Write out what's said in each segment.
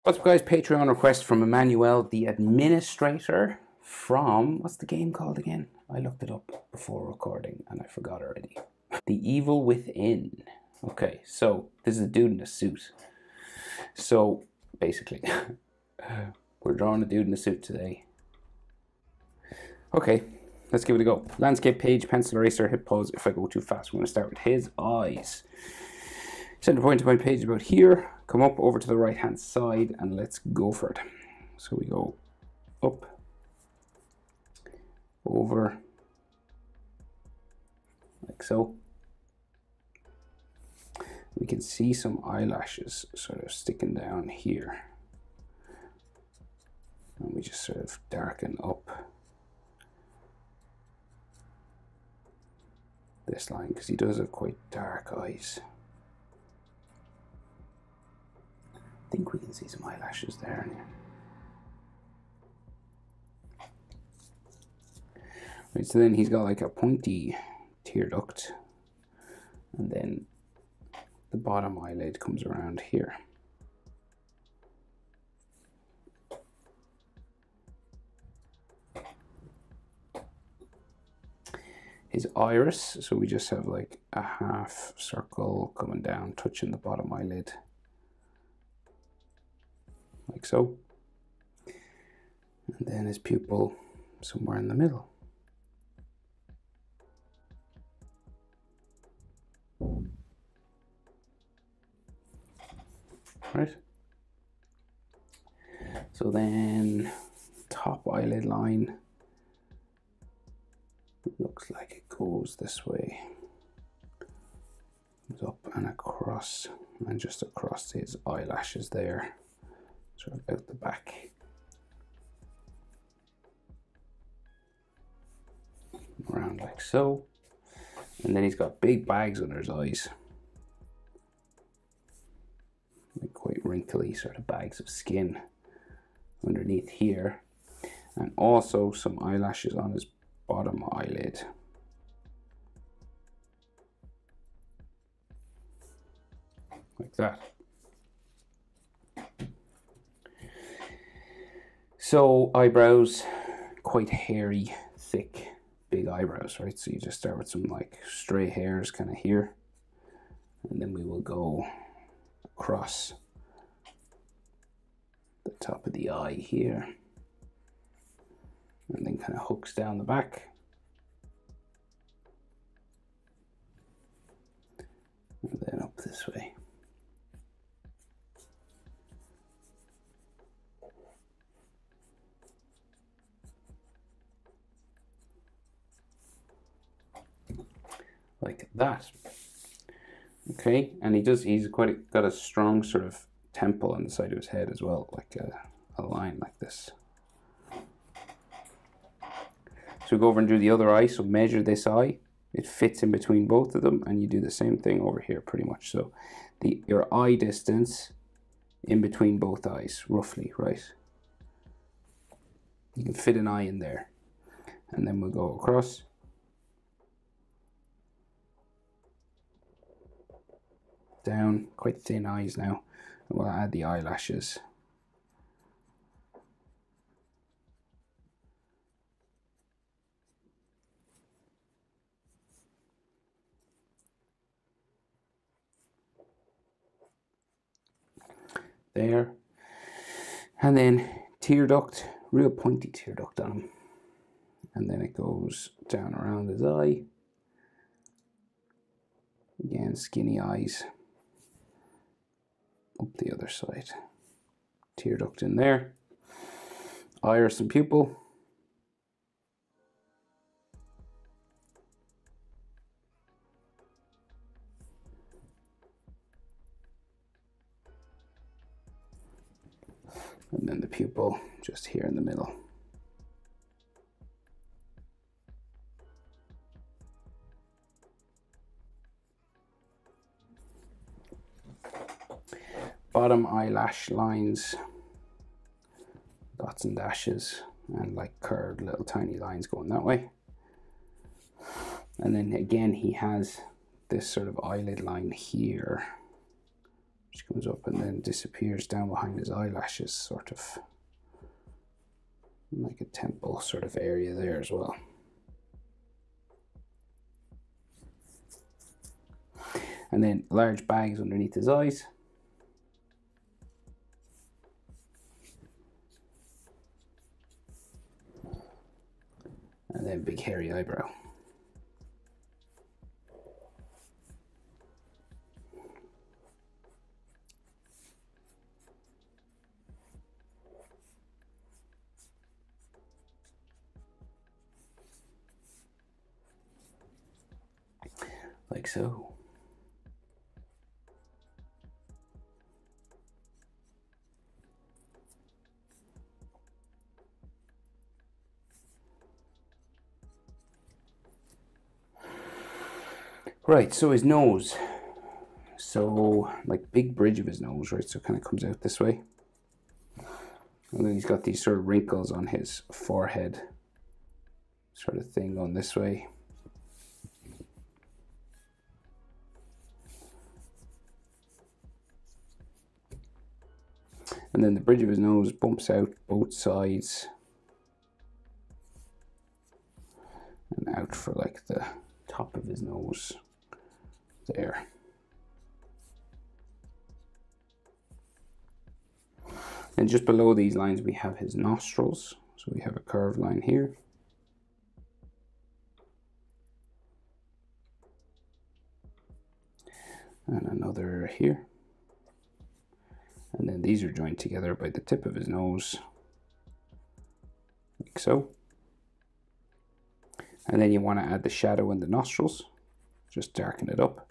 What's up, guys? Patreon request from Emmanuel, the administrator from, what's the game called again? I looked it up before recording and I forgot already. The Evil Within. Okay, so this is a dude in a suit. So basically, we're drawing a dude in a suit today. Okay, let's give it a go. Landscape page, pencil eraser, hit pause. If I go too fast, we're going to start with his eyes. Center point of my page about here. Come up over to the right hand side and let's go for it. So we go up, over, like so. We can see some eyelashes sort of sticking down here. And we just sort of darken up this line because he does have quite dark eyes. I think we can see some eyelashes there. Right, so then he's got like a pointy tear duct, and then the bottom eyelid comes around here. His iris, so we just have like a half circle coming down, touching the bottom eyelid. Like so. And then his pupil somewhere in the middle. Right. So then top eyelid line looks like it goes this way. Goes up and across, and just across his eyelashes there. Sort of out the back. Around like so. And then he's got big bags under his eyes. Like quite wrinkly sort of bags of skin underneath here. And also some eyelashes on his bottom eyelid. Like that. So eyebrows, quite hairy, thick, big eyebrows, right? So you just start with some like stray hairs kind of here, and then we will go across the top of the eye here, and then kind of hooks down the back. And then up this way. Like that. Okay, and he's got a strong sort of temple on the side of his head as well, like a line like this. So we go over and do the other eye, so measure this eye. It fits in between both of them, and you do the same thing over here pretty much. So your eye distance in between both eyes, roughly, right? You can fit an eye in there. And then we'll go across. Down, quite thin eyes now. And we'll add the eyelashes. There. And then tear duct, real pointy tear duct on him. And then it goes down around his eye. Again, skinny eyes. Up the other side. Tear duct in there. Iris and pupil. And then the pupil just here in the middle. Bottom eyelash lines, dots and dashes, and like curved little tiny lines going that way. And then again he has this sort of eyelid line here Which comes up and then disappears down behind his eyelashes, sort of like a temple sort of area there as well. And then large bags underneath his eyes. And then big hairy eyebrow. Like so. Right, so his nose. So, like big bridge of his nose, right? So it kind of comes out this way. And then he's got these sort of wrinkles on his forehead, sort of thing going this way. And then the bridge of his nose bumps out both sides and out for like the top of his nose there. And just below these lines we have his nostrils. So we have a curved line here. And another here. And then these are joined together by the tip of his nose, like so. And then you want to add the shadow in the nostrils, just darken it up,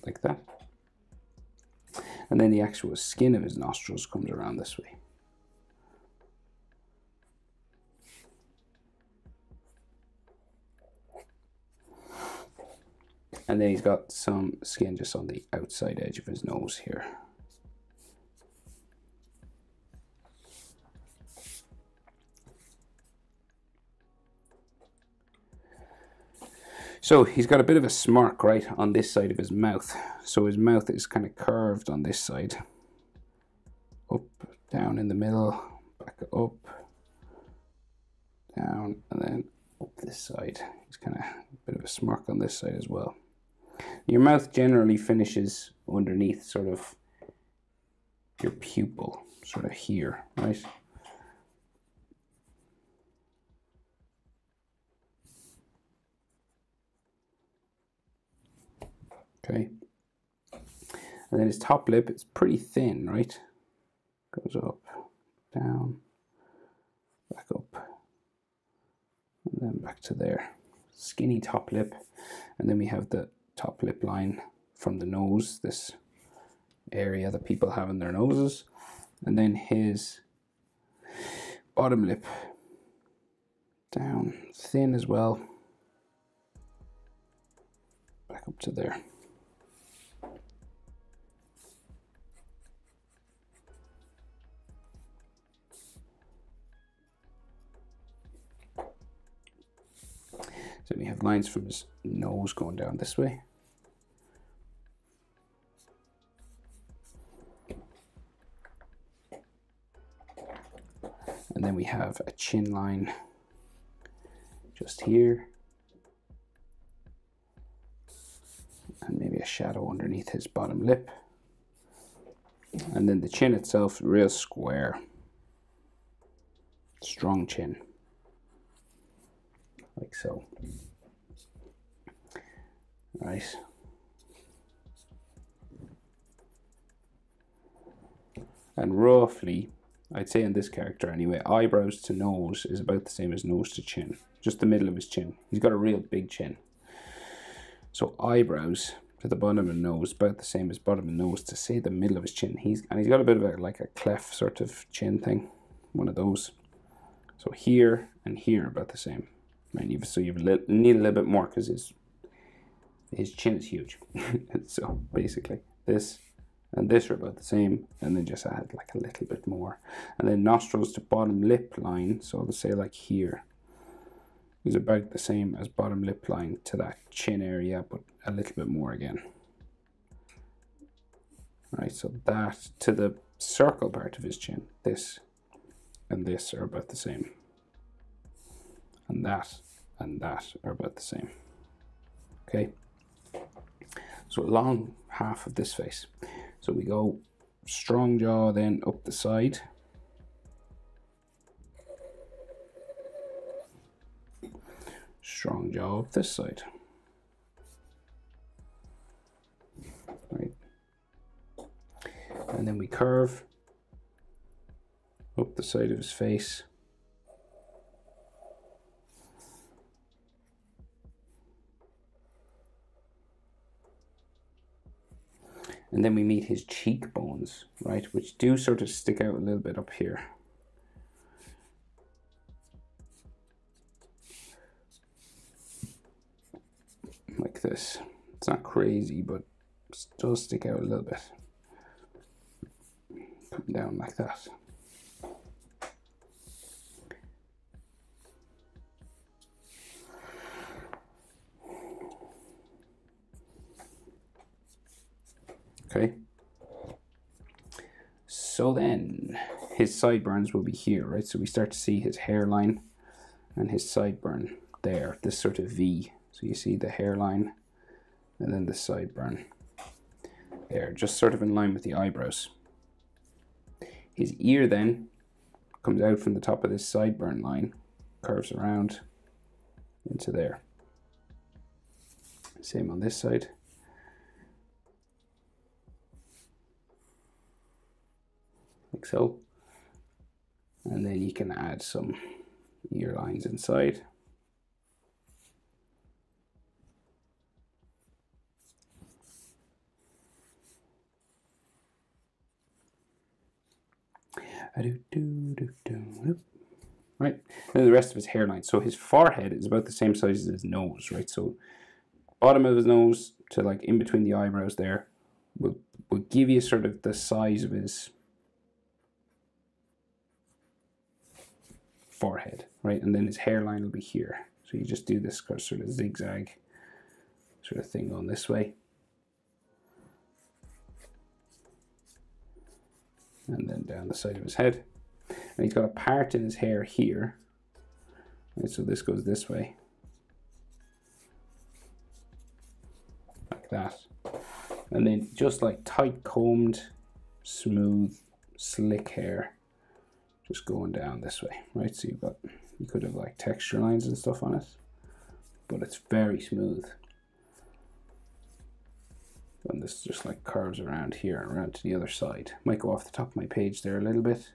like that. And then the actual skin of his nostrils comes around this way. And then he's got some skin just on the outside edge of his nose here. So he's got a bit of a smirk right on this side of his mouth. So his mouth is kind of curved on this side. Up, down in the middle, back up, down, and then up this side. He's kind of a bit of a smirk on this side as well. Your mouth generally finishes underneath sort of your pupil, sort of here, right? Okay. And then his top lip is pretty thin, right? Goes up, down, back up, and then back to there. Skinny top lip. And then we have the top lip line from the nose, this area that people have in their noses. And then his bottom lip, down, thin as well, back up to there. So we have lines from his nose going down this way. And then we have a chin line just here. And maybe a shadow underneath his bottom lip. And then the chin itself, real square. Strong chin. Like so. Right. And roughly, I'd say in this character anyway, eyebrows to nose is about the same as nose to chin. Just the middle of his chin. He's got a real big chin. So eyebrows to the bottom of the nose, about the same as bottom of the nose to say the middle of his chin. He's got a bit of like a cleft sort of chin thing. One of those. So here and here about the same. And so you need a little bit more because his chin is huge. So basically this and this are about the same, and then just add like a little bit more. And then nostrils to bottom lip line, so let's say like here. is about the same as bottom lip line to that chin area, but a little bit more again. Right, so that to the circle part of his chin, this and this are about the same. And that are about the same. Okay, so along half of this face. So we go strong jaw, then up the side. Strong jaw up this side. Right. And then we curve up the side of his face. And then we meet his cheekbones, right, which do sort of stick out a little bit up here. Like this. It's not crazy, but it does stick out a little bit. Come down like that. Okay. So then his sideburns will be here, right? So we start to see his hairline and his sideburn there, this sort of V. So you see the hairline and then the sideburn there, just sort of in line with the eyebrows. His ear then comes out from the top of this sideburn line, curves around into there. Same on this side. Like so. And then you can add some ear lines inside. Right, and the rest of his hairline. So his forehead is about the same size as his nose, right? So bottom of his nose to like in between the eyebrows there will give you sort of the size of his forehead, right? And then his hairline will be here. So you just do this sort of zigzag sort of thing going this way. And then down the side of his head. And he's got a part in his hair here. Right, so this goes this way. Like that. And then just like tight combed, smooth, slick hair. Just going down this way, right? So you could have like texture lines and stuff on it. But it's very smooth. And this just like curves around here and around to the other side. Might go off the top of my page there a little bit.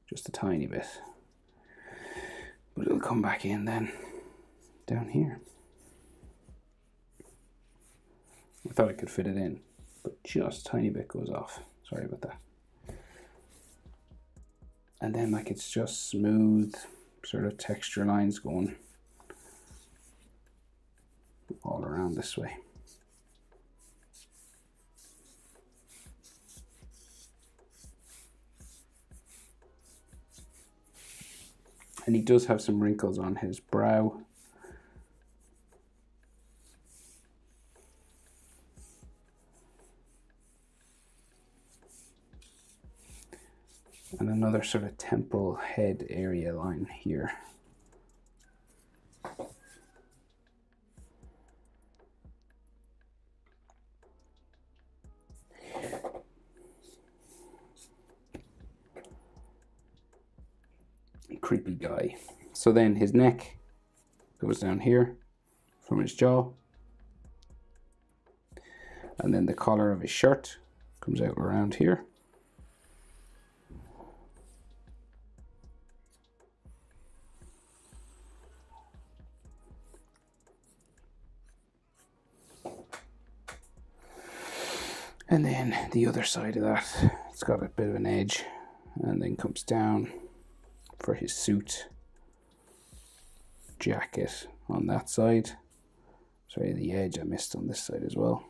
Just a tiny bit. But it'll come back in then. Down here. I thought I could fit it in. But just a tiny bit goes off. Sorry about that. And then like it's just smooth sort of texture lines going all around this way. And he does have some wrinkles on his brow. And another sort of temple head area line here. Creepy guy. So then his neck goes down here from his jaw. And then the collar of his shirt comes out around here. And then the other side of that, it's got a bit of an edge and then comes down for his suit jacket on that side. Sorry, the edge I missed on this side as well.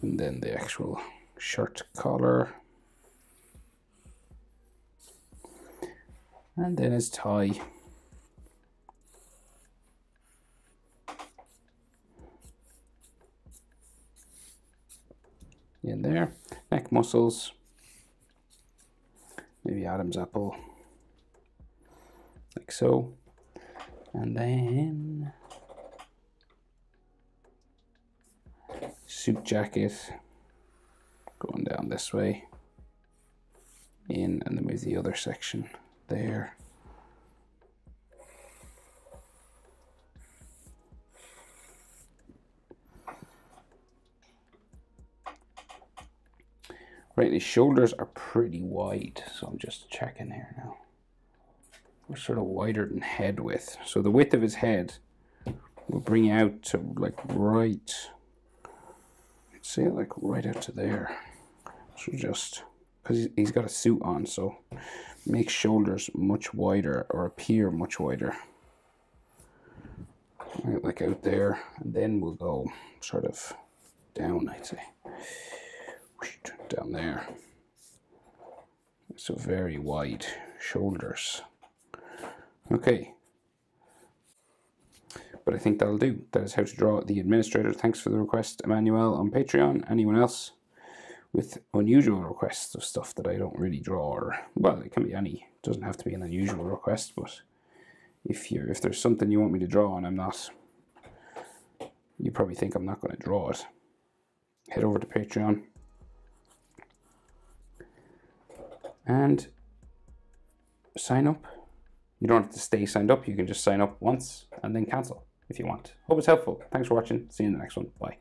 And then the actual shirt collar. And then his tie. In there. Neck muscles. Maybe Adam's apple. Like so. And then suit jacket going down this way. In, and then with the other section there. Right, his shoulders are pretty wide, so I'm just checking here now. We're sort of wider than head width. So the width of his head will bring you out to like right, let's say like right out to there. So just, because he's got a suit on, so make shoulders much wider or appear much wider. Right, like out there, and then we'll go sort of down, I'd say. Down there. So very wide shoulders. Okay. But I think that'll do. That is how to draw the administrator. Thanks for the request, Emmanuel, on Patreon. Anyone else with unusual requests of stuff that I don't really draw, or, well, it can be any. It doesn't have to be an unusual request, but if there's something you want me to draw and I'm not, you probably think I'm not going to draw it, head over to Patreon and sign up. You don't have to stay signed up. You can just sign up once and then cancel if you want. Hope it's helpful. Thanks for watching. See you in the next one. Bye.